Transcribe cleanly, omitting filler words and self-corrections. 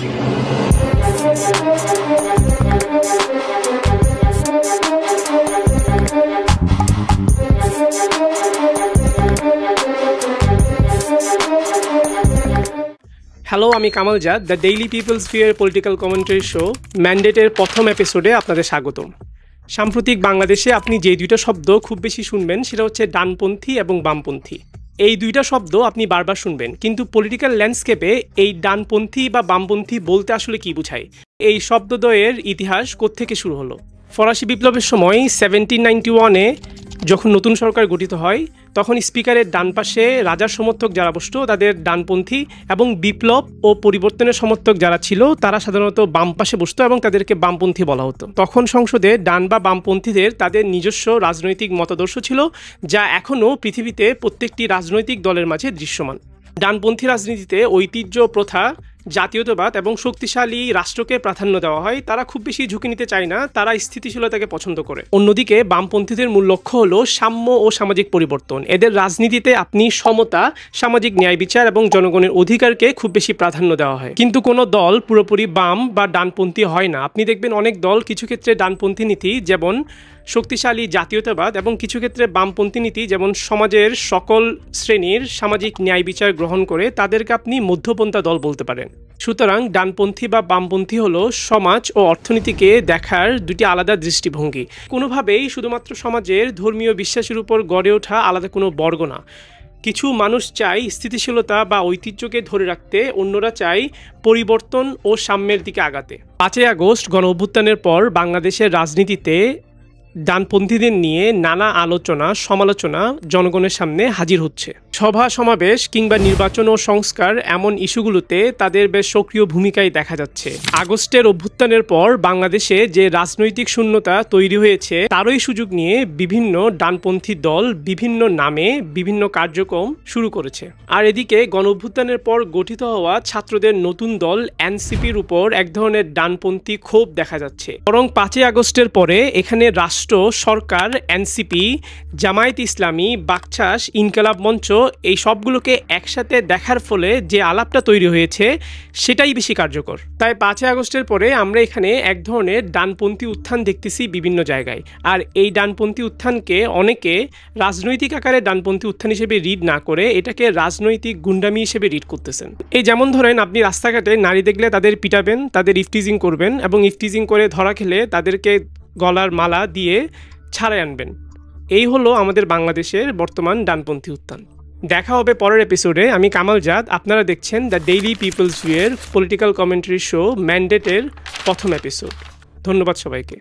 Hello, আমি কামাল জাদ, the daily people's ভিউয়ের political commentary show ম্যান্ডেটের প্রথম এপিসোডে আপনাদের স্বাগতম। সাম্প্রতিক বাংলাদেশে আপনি যে দুইটা শব্দ খুব বেশি শুনবেন সেটা হচ্ছে ডানপন্থী এবং বামপন্থী। এই দুইটা শব্দ আপনি বারবার শুনবেন, কিন্তু পলিটিক্যাল ল্যান্ডস্কেপে এই ডানপন্থী বা বামপন্থী বলতে আসলে কি বোঝায়? এই শব্দদ্বয়ের ইতিহাস কোত্থেকে শুরু হলো? ফরাসি বিপ্লবের সময় 1791-এ যখন নতুন সরকার গঠিত হয় তখন স্পিকারের ডান পাশে রাজার সমর্থক যারা বসত তাদের ডানপন্থী, এবং বিপ্লব ও পরিবর্তনের সমর্থক যারা ছিল তারা সাধারণত বাম পাশে বসত এবং তাদেরকে বামপন্থী বলা হতো। তখন সংসদে ডান বা বামপন্থীদের তাদের নিজস্ব রাজনৈতিক মতাদর্শ ছিল, যা এখনও পৃথিবীতে প্রত্যেকটি রাজনৈতিক দলের মাঝে দৃশ্যমান। ডানপন্থী রাজনীতিতে ঐতিহ্য, প্রথা, জাতীয়তাবাদ এবং শক্তিশালী রাষ্ট্রকে প্রাধান্য দেওয়া হয়। তারা খুব বেশি ঝুঁকি নিতে চায় না, তারা স্থিতিশীলতাকে পছন্দ করে। অন্যদিকে বামপন্থীদের মূল লক্ষ্য হলো সাম্য ও সামাজিক পরিবর্তন। এদের রাজনীতিতে আপনি সমতা, সামাজিক ন্যায় বিচার এবং জনগণের অধিকারকে খুব বেশি প্রাধান্য দেওয়া হয়। কিন্তু কোনো দল পুরোপুরি বাম বা ডানপন্থী হয় না। আপনি দেখবেন অনেক দল কিছু ক্ষেত্রে ডানপন্থী নীতি যেমন শক্তিশালী জাতীয়তাবাদ এবং কিছু ক্ষেত্রে বামপন্থী নীতি যেমন সমাজের সকল শ্রেণীর সামাজিক ন্যায় বিচার গ্রহণ করে, তাদেরকে আপনি মধ্যপন্থা দল বলতে পারেন। সুতরাং ডানপন্থী বা বামপন্থী হলো সমাজ ও অর্থনীতিকে দেখার দুটি আলাদা দৃষ্টিভঙ্গি। কোনোভাবেই শুধুমাত্র সমাজের ধর্মীয় বিশ্বাসের উপর গড়ে ওঠা আলাদা কোনো বর্গ না। কিছু মানুষ চায় স্থিতিশীলতা বা ঐতিহ্যকে ধরে রাখতে, অন্যরা চায় পরিবর্তন ও সাম্যের দিকে আগাতে। 5ই আগস্ট গণ অভ্যুত্থানের পর বাংলাদেশের রাজনীতিতে ডানপন্থীদের নিয়ে নানা আলোচনা সমালোচনা জনগণের সামনে হাজির হচ্ছে। সভা সমাবেশ কিংবা নির্বাচন ও সংস্কার এমন ইস্যুগুলোতে তাদের বেশ সক্রিয় ভূমিকায় দেখা যাচ্ছে। আগস্টের অভ্যুত্থানের পর বাংলাদেশে যে রাজনৈতিক শূন্যতা তৈরি হয়েছে তারই সুযোগ নিয়ে বিভিন্ন ডানপন্থী দল বিভিন্ন নামে বিভিন্ন কার্যক্রম শুরু করেছে। আর এদিকে গণ অভ্যুত্থানের পর গঠিত হওয়া ছাত্রদের নতুন দল এনসিপির উপর এক ধরনের ডানপন্থী ক্ষোভ দেখা যাচ্ছে। বরং 5ই আগস্টের পরে এখানে রাষ্ট্র, সরকার, এনসিপি, জামায়াত ইসলামী, বাকছাস, ইনকালাব মঞ্চ এই সবগুলোকে একসাথে দেখার ফলে যে আলাপটা তৈরি হয়েছে সেটাই বেশি কার্যকর। তাই 5ই আগস্টের পরে আমরা এখানে এক ধরনের ডানপন্থী উত্থান দেখতেছি বিভিন্ন জায়গায়। আর এই ডানপন্থী উত্থানকে অনেকে রাজনৈতিক আকারে ডানপন্থী উত্থান হিসেবে রিড না করে এটাকে রাজনৈতিক গুন্ডামি হিসেবে রিড করতেছেন। এই যেমন ধরেন, আপনি রাস্তাঘাটে নারী দেখলে তাদের পিটাবেন, তাদের ইফটিজিং করবেন এবং ইফটিজিং করে ধরা খেলে তাদেরকে গলার মালা দিয়ে ছাড়াই আনবেন। এই হলো আমাদের বাংলাদেশের বর্তমান ডানপন্থী উত্থান। দেখা হবে পরের এপিসোডে। আমি কামাল জাদ, আপনারা দেখছেন দ্য ডেইলি পিপলস ভিউয়ের পলিটিক্যাল কমেন্টারি শো ম্যান্ডেটের প্রথম এপিসোড। ধন্যবাদ সবাইকে।